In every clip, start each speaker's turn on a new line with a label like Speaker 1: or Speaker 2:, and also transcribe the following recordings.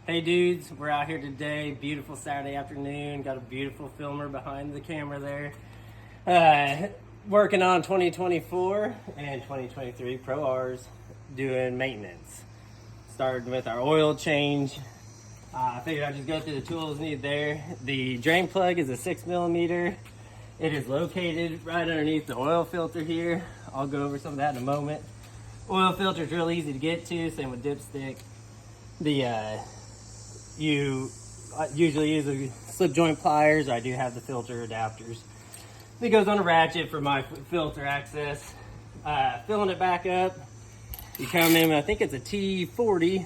Speaker 1: Hey dudes, we're out here today, beautiful Saturday afternoon, got a beautiful filmer behind the camera there. Working on 2024 and 2023 Pro Rs, doing maintenance. Starting with our oil change. I figured I'd just go through the tools needed there. The drain plug is a 6mm. It is located right underneath the oil filter here. I'll go over some of that in a moment. Oil filter is real easy to get to, same with dipstick. You usually use a slip joint pliers. I do have the filter adapters. It goes on a ratchet for my filter access. Filling it back up, you come in, I think it's a T40.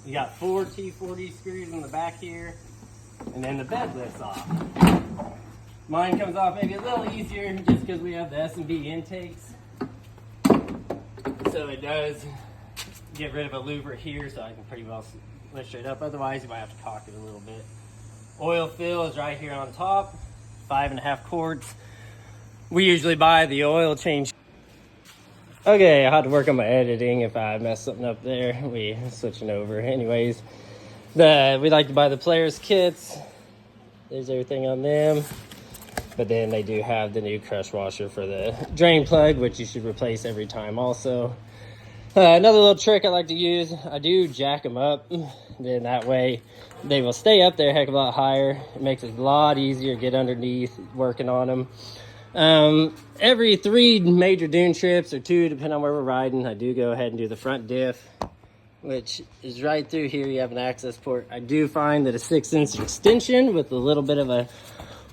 Speaker 1: You got 4 T40 screws in the back here, and then the bed lifts off. Mine comes off maybe a little easier just because we have the S&B intakes. So it does get rid of a louver here, so I can pretty well lift straight up. Otherwise, you might have to cock it a little bit. Oil fill is right here on top, 5.5 quarts. We usually buy the oil change. Okay, I had to work on my editing. If I messed something up there, we switching over. Anyways, we like to buy the Polaris kits. There's everything on them. But then they do have the new crush washer for the drain plug, which you should replace every time also. Another little trick I like to use, I do jack them up. Then that way they will stay up there a heck of a lot higher. It makes it a lot easier to get underneath working on them. Every 3 major dune trips or 2, depending on where we're riding, I do go ahead and do the front diff, which is right through here. You have an access port. I do find that a 6-inch extension with a little bit of a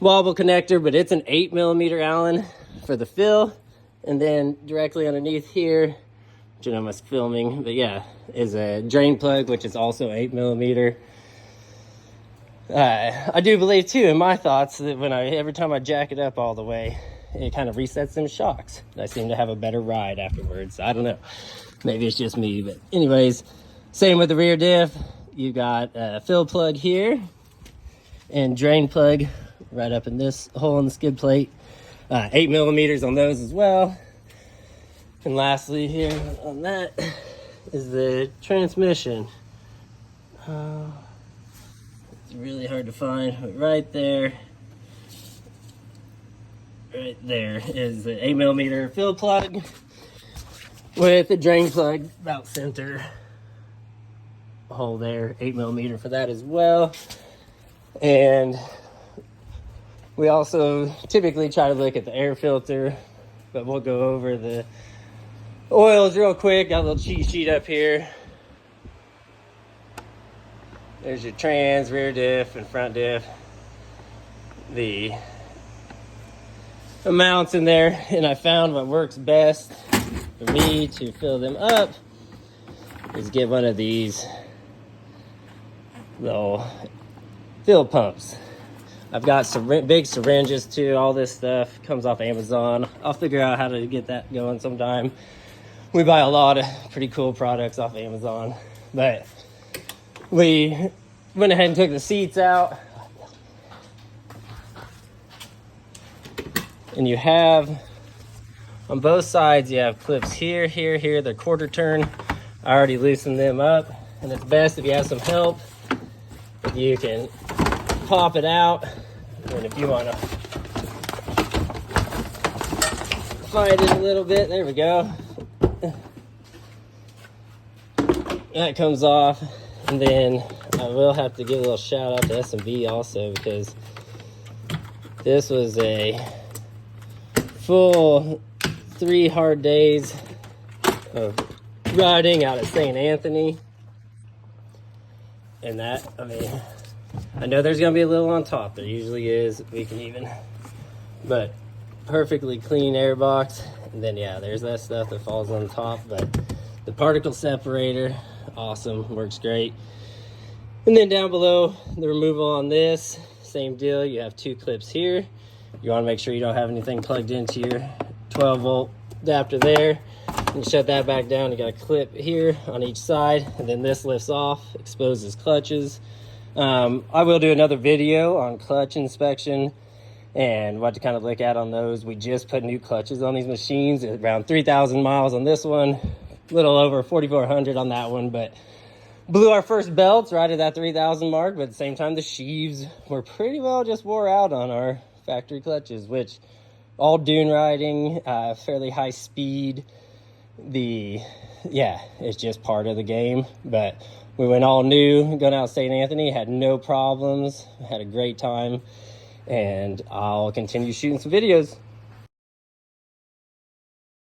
Speaker 1: wobble connector, but it's an 8mm Allen for the fill. And then directly underneath here, which I know I'm filming, but yeah, is a drain plug, which is also 8mm. I do believe too, in my thoughts, that every time I jack it up all the way, it kind of resets them shocks. I seem to have a better ride afterwards. I don't know. Maybe it's just me, but anyways, same with the rear diff. You got a fill plug here and drain plug right up in this hole in the skid plate. 8mm on those as well. And lastly here on that is the transmission. It's really hard to find, but right there is the 8mm fill plug with the drain plug about center hole there, 8mm for that as well. And we also typically try to look at the air filter, but we'll go over the oils real quick. Got a little cheat sheet up here. There's your trans, rear diff, and front diff. The amounts in there, and I found what works best for me to fill them up is get one of these little fill pumps. I've got some big syringes too. All this stuff comes off Amazon. I'll figure out how to get that going sometime. We buy a lot of pretty cool products off Amazon, but we went ahead and took the seats out. And you have, on both sides, you have clips here, here, here. They're quarter turn. I already loosened them up. And it's best if you have some help. You can pop it out. And if you want to fight it a little bit, there we go. That comes off. And then I will have to give a little shout out to S&B also, because this was a full 3 hard days of riding out at St. Anthony. And that, I mean, I know there's gonna be a little on top. There usually is. We can even, but perfectly clean air box. And then yeah, there's that stuff that falls on top. But the particle separator, awesome, works great. And then down below, the removal on this, same deal. You have 2 clips here. You want to make sure you don't have anything plugged into your 12-volt adapter there. And shut that back down. You got a clip here on each side, and then this lifts off, exposes clutches. I will do another video on clutch inspection and what to kind of look at on those. We just put new clutches on these machines, around 3,000 miles on this one, a little over 4,400 on that one, but Blew our first belts right at that 3,000 mark, but at the same time, the sheaves were pretty well just wore out on our factory clutches, which all dune riding, fairly high speed. Yeah, it's just part of the game. But we went all new, going out St. Anthony, had no problems, had a great time, and I'll continue shooting some videos.